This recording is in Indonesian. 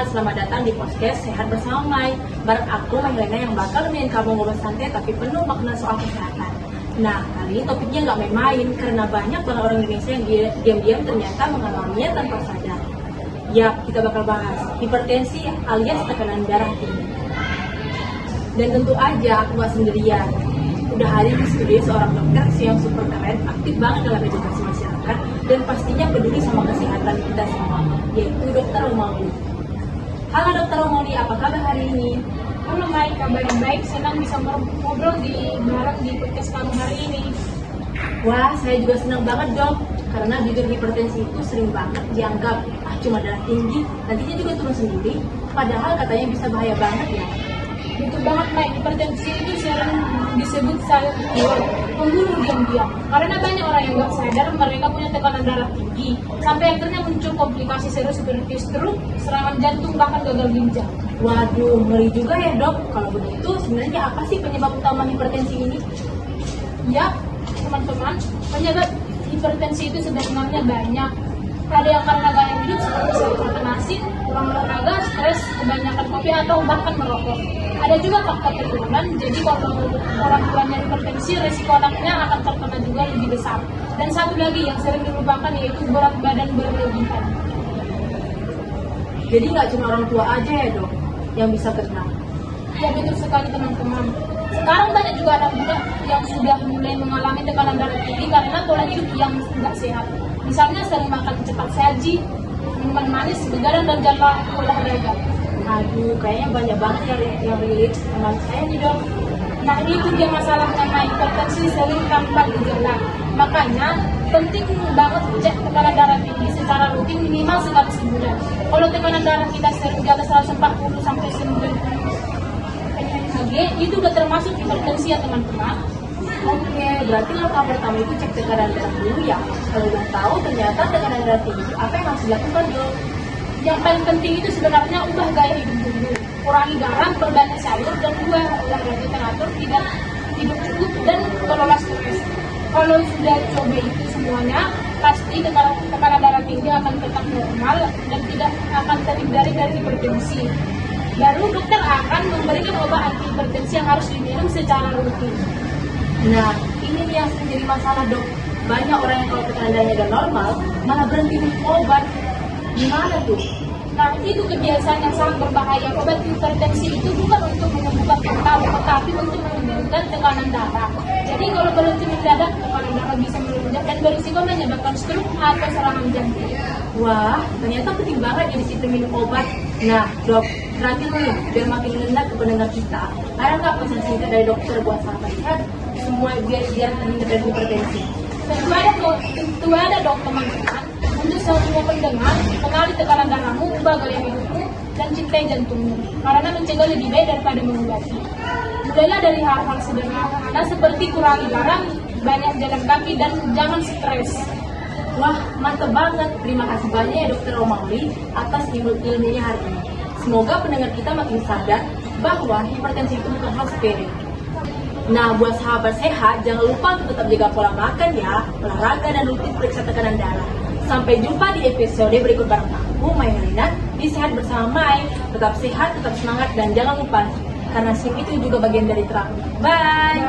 selamat datang di podcast Sehat Bersama Mai. Bareng aku, Mai Helena, yang bakal nemenin kamu ngobrol santai tapi penuh makna soal kesehatan. Nah, kali ini topiknya nggak main-main karena banyak banget orang Indonesia yang diam-diam ternyata mengalaminya tanpa sadar. Yap, kita bakal bahas hipertensi alias tekanan darah tinggi. Dan tentu aja aku nggak sendirian. Udah hadir di studio seorang dokter yang super keren, aktif banget dalam edukasi masyarakat, dan pastinya peduli sama kesehatan kita semua, yaitu Dr. Romauli. Halo Dr. Romauli, apa kabar hari ini? Halo Mai, kabarnya baik, senang bisa ngobrol bareng di podcast kamu hari ini. Wah, saya juga senang banget dok, karena jujur hipertensi itu sering banget dianggap cuma darah tinggi, nantinya juga turun sendiri, padahal katanya bisa bahaya banget ya. Betul banget Mai, hipertensi itu sering disebut pembunuh diam-diam. Karena banyak orang yang nggak sadar mereka punya tekanan darah tinggi, sampai akhirnya muncul komplikasi serius seperti stroke, serangan jantung, bahkan gagal ginjal. Waduh, ngeri juga ya dok. Kalau begitu, sebenarnya apa sih penyebab utama hipertensi ini? Ya, teman-teman, penyebab hipertensi itu sebenarnya banyak. Ada yang karena gaya hidup seperti sering makan asin, kurang olahraga, stres, kebanyakan kopi, atau bahkan merokok. Ada juga faktor keturunan, jadi kalau orang tuanya hipertensi, resiko anaknya akan terkena juga lebih besar. Dan satu lagi yang sering dilupakan yaitu berat badan berlebihan. Jadi nggak cuma orang tua aja ya dok yang bisa kena? Ya betul sekali teman-teman. Sekarang banyak juga anak muda yang sudah mulai mengalami tekanan darah tinggi karena pola hidup yang tidak sehat. Misalnya sering makan cepat saji, minuman manis, begadang, dan jarang olahraga. Aduh, kayaknya banyak banget yang relate sama saya nih dok. Nah itu dia masalahnya, hipertensi sering tanpa gejala. Makanya penting banget cek tekanan darah tinggi secara rutin minimal sekali sebulan. Kalau tekanan darah kita sering di atas 140 sampai 90 Hg, itu udah termasuk hipertensi ya teman-teman. Oke, berarti langkah pertama itu cek tekanan darah dulu ya. Kalau udah tahu ternyata tekanan darah tinggi, apa yang harus dilakukan dok? Yang paling penting itu sebenarnya ubah gaya hidup dulu. Kurangi garam, perbanyak sayur, dan juga olahraga teratur, tidak hidup cukup, dan kelola stres. Kalau sudah coba itu semuanya, pasti tekanan darah tinggi akan tetap normal dan tidak akan terhindari dari hipertensi. Baru dokter akan memberikan obat anti hipertensi yang harus diminum secara rutin. Nah, ini yang menjadi masalah dok. Banyak orang yang kalau tekanan darahnya udah normal, malah berhenti minum obat. Gimana tuh? Nah, itu kebiasaan yang sangat berbahaya. Obat hipertensi itu bukan untuk menyembuhkan mental, tetapi untuk menurunkan tekanan darah. Jadi kalau berhenti mendadak, tekanan darah bisa melonjak dan berisiko menyebabkan stroke atau serangan jantung. Wah, ternyata penting banget ya disiplin minum obat. Nah, dok, terakhir nih, biar makin ngena ke pendengar kita, ada nggak pesan singkat dari dokter buat sahabat sehat semua biar terhindar dari hipertensi? Tentu ada dok teman-teman. Untuk semua pendengar, kenali tekanan darahmu, ubah gaya hidupmu, dan cintai jantungmu. Karena mencegah lebih baik daripada mengobati. Mulailah dari hal-hal sederhana seperti kurangi garam, banyak jalan kaki, dan jangan stres. Wah, mantep banget. Terima kasih banyak ya Dr. Romauli atas ilmunya hari ini. Semoga pendengar kita makin sadar bahwa hipertensi itu bukan hal sepele. Nah, buat sahabat sehat, jangan lupa untuk tetap jaga pola makan ya, olahraga, dan rutin periksa tekanan darah. Sampai jumpa di episode berikut bareng aku, Mai Helena, di Sehat Bersama Mai. Tetap sehat, tetap semangat, dan jangan lupa, karena SIM itu juga bagian dari terapi. Bye!